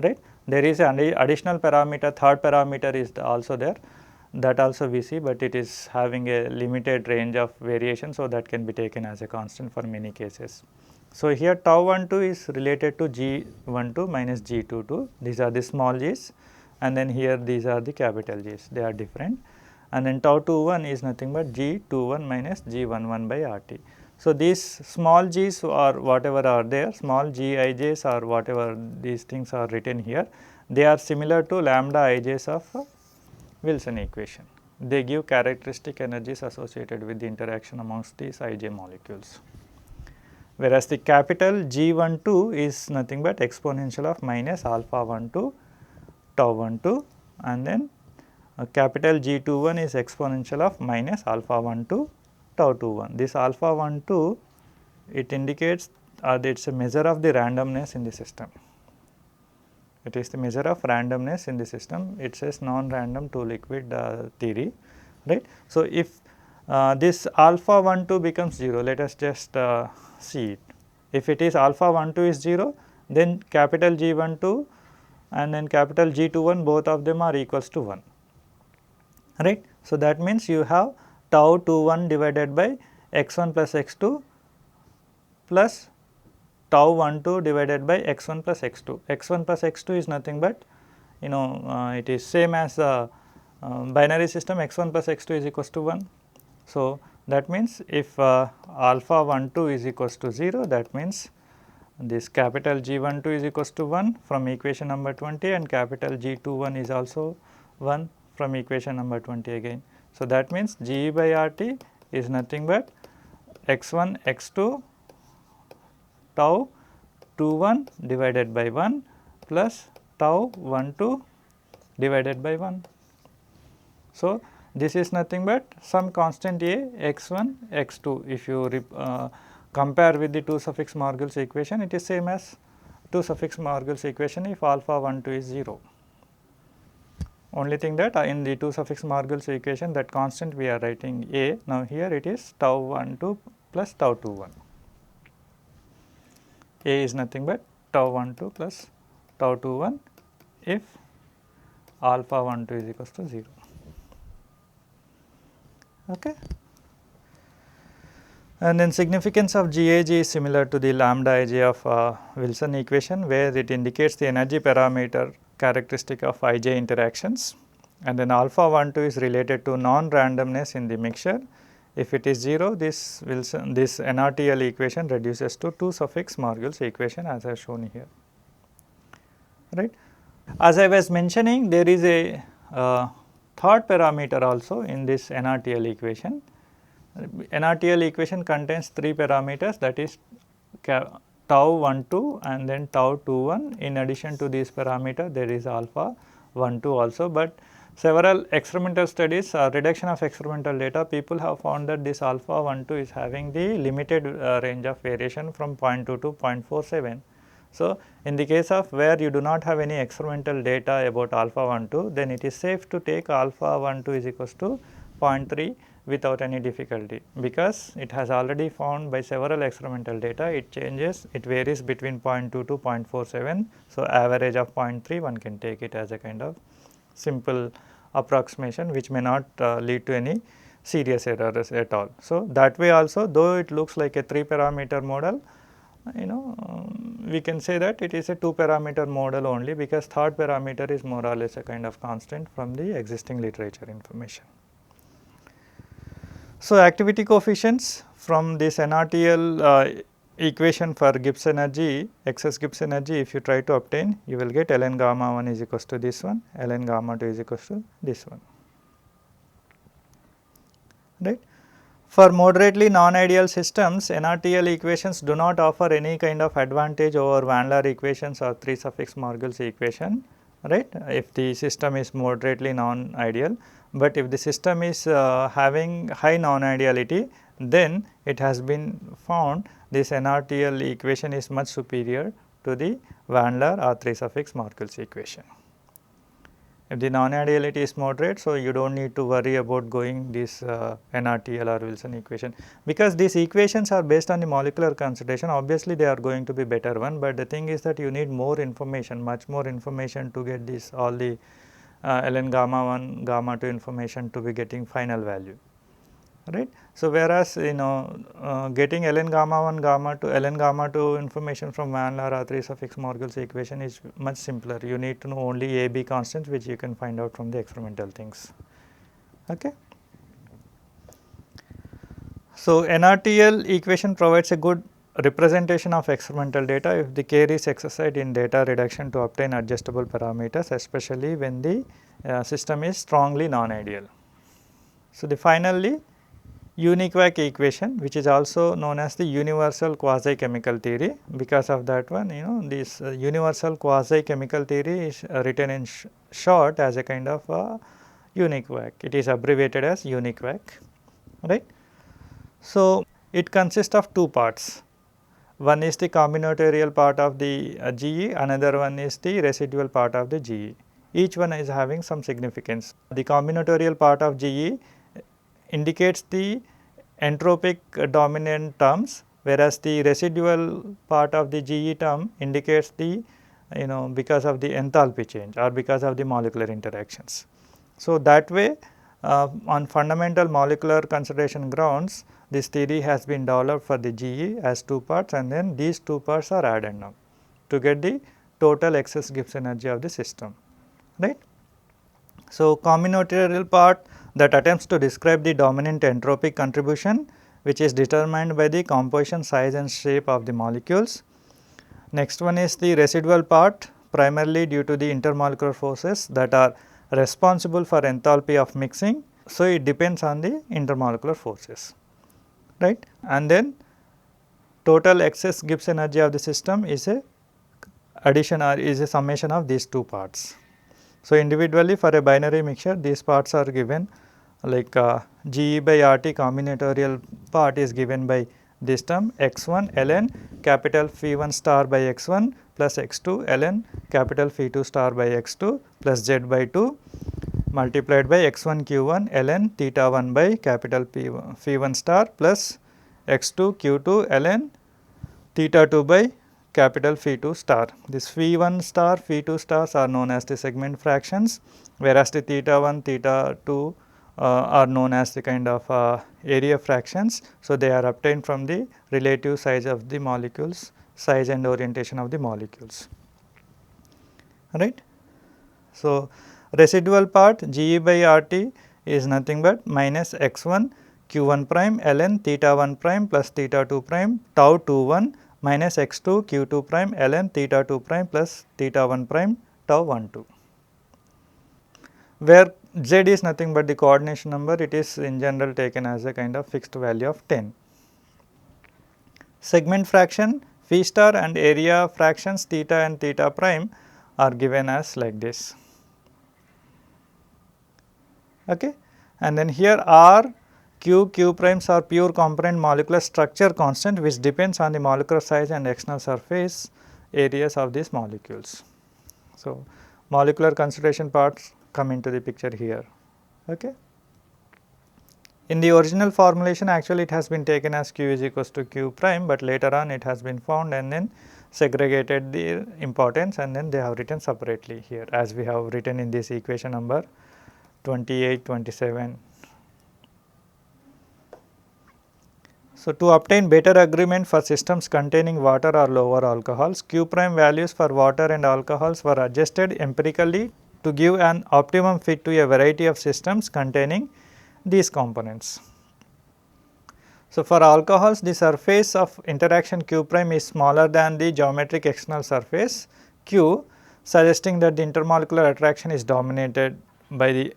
right. There is an additional parameter, third parameter is also there, that also we see, but it is having a limited range of variation. So, that can be taken as a constant for many cases. So, here tau 12 is related to G12 minus G22, these are the small g's, and then here these are the capital G's, they are different, and then tau 21 is nothing but G21 minus G11 by RT. So, these small g's or whatever are there, small gij's or whatever these things are written here, they are similar to lambda ij's of Wilson equation. They give characteristic energies associated with the interaction amongst these ij molecules. Whereas the capital G12 is nothing but exponential of minus alpha 12 tau 12, and then capital G21 is exponential of minus alpha 12 tau 21. This alpha 12, it indicates that it is a measure of the randomness in the system. It is the measure of randomness in the system. It says non-random two liquid theory, right. So, if this alpha 12 becomes 0, let us just see it. If it is alpha 12 is 0, then capital G12 and then capital G21, both of them are equals to 1, right. So, that means you have tau 21 divided by x1 plus x2 plus tau 12 divided by x1 plus x2. x1 plus x2 is nothing but, it is same as binary system, x1 plus x2 is equals to 1. So, that means if alpha 12 is equals to 0, that means this capital G12 is equals to 1 from equation number 20, and capital G21 is also 1 from equation number 20 again. So, that means Ge by RT is nothing but x1 x2 tau 21 divided by 1 plus tau 12 divided by 1. So, this is nothing but some constant A x1 x2. If you compare with the 2 suffix Morgul's equation, it is same as 2 suffix Morgul's equation if alpha 12 is 0. Only thing that in the 2 suffix Morgul's equation, that constant we are writing A. Now, here it is tau 12 plus tau 21. A is nothing but tau 12 plus tau 21 if alpha 12 is equals to 0. Okay. And then significance of GAG is similar to the lambda ij of Wilson equation, where it indicates the energy parameter characteristic of ij interactions, and then alpha 12 is related to non-randomness in the mixture. If it is 0, this NRTL equation reduces to 2 suffix Morgul's equation as I have shown here, right. As I was mentioning, there is a third parameter also in this NRTL equation. NRTL equation contains 3 parameters, that is tau 12 and then tau 21. In addition to this parameter, there is alpha 12 also, but several experimental studies, reduction of experimental data, people have found that this alpha 12 is having the limited range of variation from 0.2 to 0.47. So, in the case of where you do not have any experimental data about alpha 12, then it is safe to take alpha 12 is equals to 0.3 without any difficulty, because it has already found by several experimental data, it changes, it varies between 0.2 to 0.47. So, average of 0.3, one can take it as a kind of simple approximation, which may not lead to any serious errors at all. So, that way also, though it looks like a 3 parameter model, we can say that it is a 2 parameter model only, because third parameter is more or less a kind of constant from the existing literature information. So, activity coefficients from this NRTL equation for Gibbs energy, excess Gibbs energy, if you try to obtain, you will get ln gamma 1 is equals to this one, ln gamma 2 is equals to this one, right. For moderately non-ideal systems, NRTL equations do not offer any kind of advantage over Van Laer equations or 3 suffix Morgul's equation, right, if the system is moderately non-ideal. But if the system is having high non-ideality, then it has been found this NRTL equation is much superior to the Van Laer or 3 suffix Morgul's equation. If the non-ideality is moderate, so you do not need to worry about going this NRTL or Wilson equation, because these equations are based on the molecular concentration. Obviously, they are going to be better one, but the thing is that you need more information, much more information to get this all the ln gamma 1, gamma 2 information to be getting final value, right. So, whereas getting ln gamma 1 gamma 2 ln gamma 2 information from van der Waals or Fix-Morgul's equation is much simpler. You need to know only A, B constants, which you can find out from the experimental things. Okay. So, NRTL equation provides a good representation of experimental data if the care is exercised in data reduction to obtain adjustable parameters, especially when the system is strongly non-ideal. So, the finally Uniquac equation, which is also known as the universal quasi chemical theory. Because of that one, this universal quasi chemical theory is written in short as a kind of Uniquac. It is abbreviated as Uniquac, right. So, it consists of two parts. One is the combinatorial part of the GE, another one is the residual part of the GE. Each one is having some significance. The combinatorial part of GE indicates the entropic dominant terms, whereas the residual part of the GE term indicates the because of the enthalpy change or because of the molecular interactions. So, that way on fundamental molecular consideration grounds, this theory has been developed for the GE as two parts, and then these two parts are added now to get the total excess Gibbs energy of the system, right. So, combinatorial part that attempts to describe the dominant entropic contribution, which is determined by the composition, size and shape of the molecules. Next one is the residual part, primarily due to the intermolecular forces that are responsible for enthalpy of mixing. So, it depends on the intermolecular forces, right. And then total excess Gibbs energy of the system is a addition or is a summation of these two parts. So, individually for a binary mixture, these parts are given like GE by RT combinatorial part is given by this term x1 ln capital Phi1 star by x1 plus x2 ln capital Phi2 star by x2 plus z by 2 multiplied by x1 q1 ln theta 1 by capital Phi1 star plus x2 q2 ln theta 2 by capital Phi2 star. This Phi1 star, Phi2 stars are known as the segment fractions, whereas the theta 1, theta 2 are known as the kind of area fractions. So, they are obtained from the relative size of the molecules, size and orientation of the molecules, right. So, residual part GE by RT is nothing but minus x1 q1 prime ln theta 1 prime plus theta 2 prime tau 2 1 minus x2 q2 prime ln theta 2 prime plus theta 1 prime tau 1 2, where z is nothing but the coordination number. It is in general taken as a kind of fixed value of 10. Segment fraction phi star and area fractions theta and theta prime are given as like this, okay. And then here R, Q primes are pure component molecular structure constant, which depends on the molecular size and external surface areas of these molecules. So, molecular consideration parts come into the picture here, okay. In the original formulation, actually it has been taken as Q is equals to Q prime, but later on it has been found and then segregated the importance, and then they have written separately here as we have written in this equation number 28, 27. So, to obtain better agreement for systems containing water or lower alcohols, Q prime values for water and alcohols were adjusted empirically to give an optimum fit to a variety of systems containing these components. So, for alcohols, the surface of interaction Q prime is smaller than the geometric external surface Q, suggesting that the intermolecular attraction is dominated by the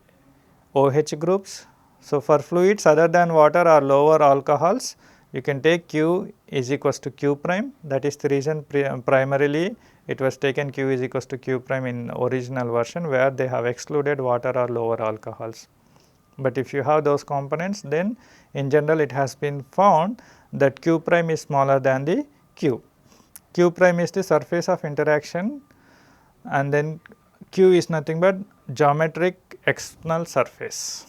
OH groups. So, for fluids other than water or lower alcohols, you can take Q is equals to Q prime. That is the reason primarily it was taken Q is equals to Q prime in original version, where they have excluded water or lower alcohols. But if you have those components, then in general it has been found that Q prime is smaller than the Q. Q prime is the surface of interaction, and then Q is nothing but geometric external surface.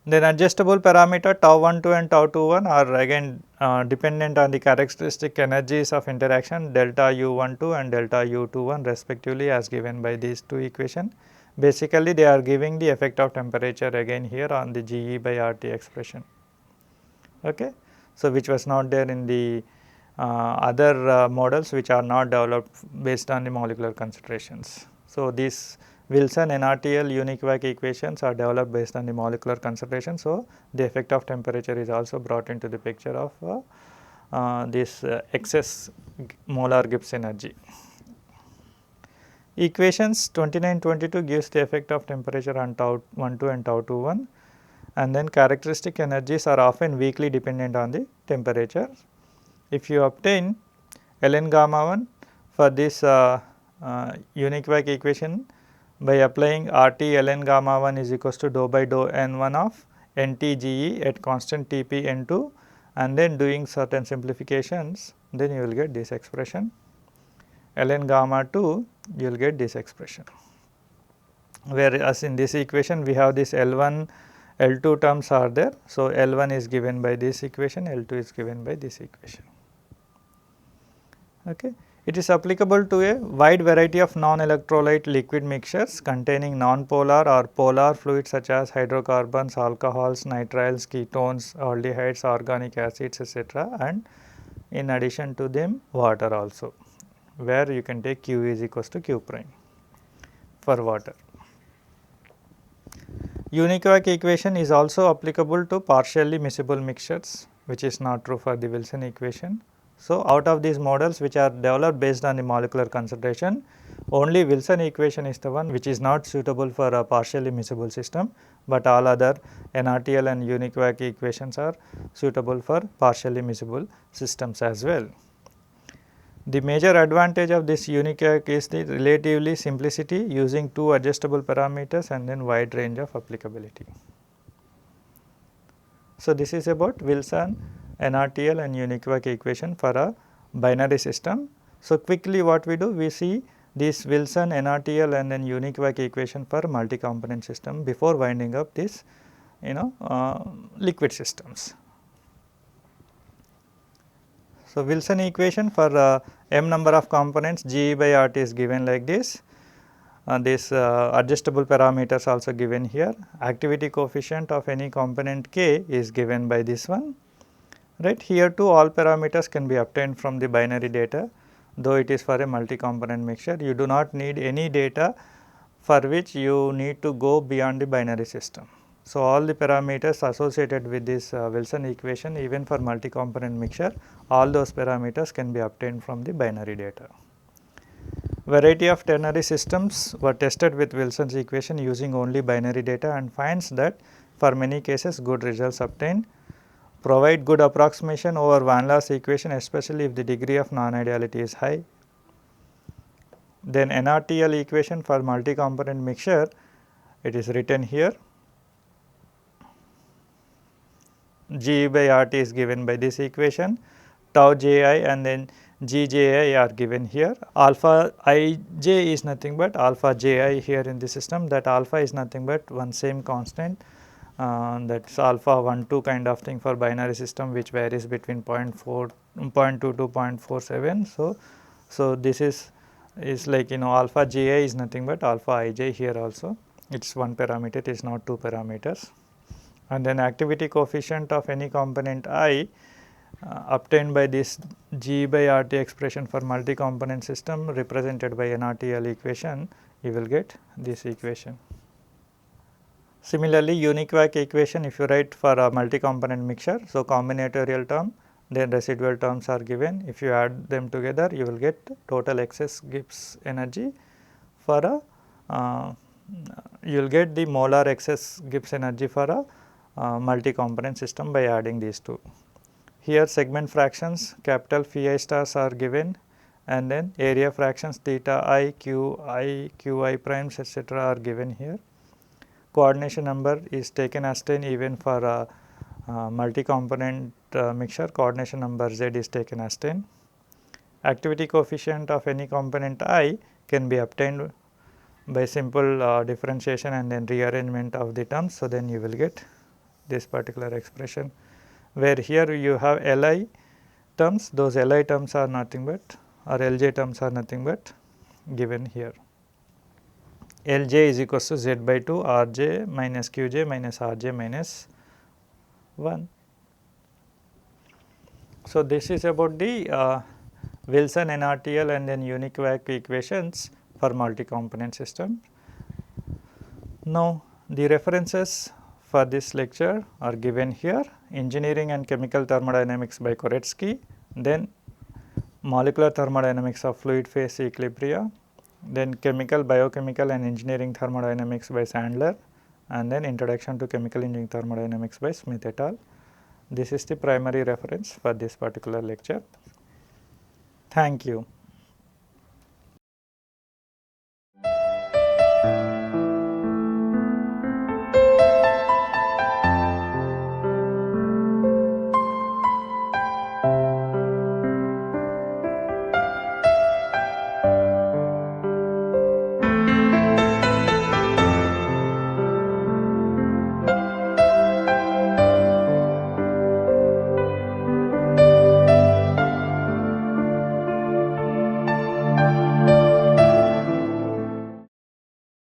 Then adjustable parameter tau 1 2 and tau 2 1 are again dependent on the characteristic energies of interaction delta U 1 2 and delta U 2 1 respectively, as given by these two equations, Basically they are giving the effect of temperature again here on the GE by RT expression. Okay. So, which was not there in the other models which are not developed based on the molecular concentrations. So, these Wilson NRTL unique vac equations are developed based on the molecular concentration. So, the effect of temperature is also brought into the picture of this excess molar Gibbs energy. Equations 29-22 gives the effect of temperature on tau 12 and tau 21, and then characteristic energies are often weakly dependent on the temperature. If you obtain ln gamma 1 for this unique vac equation by applying RT ln gamma 1 is equals to dou by dou n1 of NTGE at constant Tp n2, and then doing certain simplifications, then you will get this expression. Ln gamma 2 you will get this expression, whereas in this equation we have this L1 L2 terms are there. So, L1 is given by this equation, L2 is given by this equation. Okay. It is applicable to a wide variety of non-electrolyte liquid mixtures containing non-polar or polar fluids such as hydrocarbons, alcohols, nitriles, ketones, aldehydes, organic acids, etc., and in addition to them water also, where you can take Q is equals to Q prime for water. Unique vac equation is also applicable to partially miscible mixtures, which is not true for the Wilson equation. So, out of these models which are developed based on the molecular concentration, only Wilson equation is the one which is not suitable for a partially miscible system, but all other NRTL and unique vac equations are suitable for partially miscible systems as well. The major advantage of this unique vac is the relatively simplicity using two adjustable parameters and then wide range of applicability. So, this is about Wilson NRTL and unique vac equation for a binary system. So, quickly what we do, we see this Wilson NRTL and then unique vac equation for multi-component system before winding up this liquid systems. So, Wilson equation for m number of components GE by RT is given like this. This adjustable parameters also given here. Activity coefficient of any component K is given by this one. Right here too, all parameters can be obtained from the binary data, though it is for a multi-component mixture. You do not need any data for which you need to go beyond the binary system. So, all the parameters associated with this Wilson equation, even for multi-component mixture, all those parameters can be obtained from the binary data. Variety of ternary systems were tested with Wilson's equation using only binary data and finds that for many cases good results obtained. Provide good approximation over Van Laar's equation, especially if the degree of non-ideality is high. Then NRTL equation for multi-component mixture, it is written here. G by RT is given by this equation, tau Ji and then Gji are given here. Alpha ij is nothing but alpha ji here in the system, that alpha is nothing but one same constant, that is alpha 1 2 kind of thing for binary system, which varies between 0.2 to 0.47. So, this is like alpha ji is nothing but alpha ij here also, it is one parameter, it is not two parameters. And then activity coefficient of any component I obtained by this G by RT expression for multi-component system represented by NRTL equation, you will get this equation. Similarly, unique vac equation if you write for a multi-component mixture, so combinatorial term, then residual terms are given. If you add them together, you will get total excess Gibbs energy for a you will get the molar excess Gibbs energy for a multi-component system by adding these two. Here segment fractions capital phi stars are given, and then area fractions theta I, qi primes etc. are given here. Coordination number is taken as 10 even for a multi-component mixture, coordination number z is taken as 10. Activity coefficient of any component I can be obtained by simple differentiation and then rearrangement of the terms. So, then you will get this particular expression, where here you have Li terms, those Li terms are nothing but, or Lj terms are nothing but given here. Lj is equals to Z by 2 Rj minus Qj minus Rj minus 1. So, this is about the Wilson NRTL and then unique vacuum equations for multi-component system. Now, the references for this lecture are given here: Engineering and Chemical Thermodynamics by Koretsky, then Molecular Thermodynamics of Fluid Phase Equilibria, then Chemical, Biochemical and Engineering Thermodynamics by Sandler, and then Introduction to Chemical Engineering Thermodynamics by Smith et al. This is the primary reference for this particular lecture. Thank you.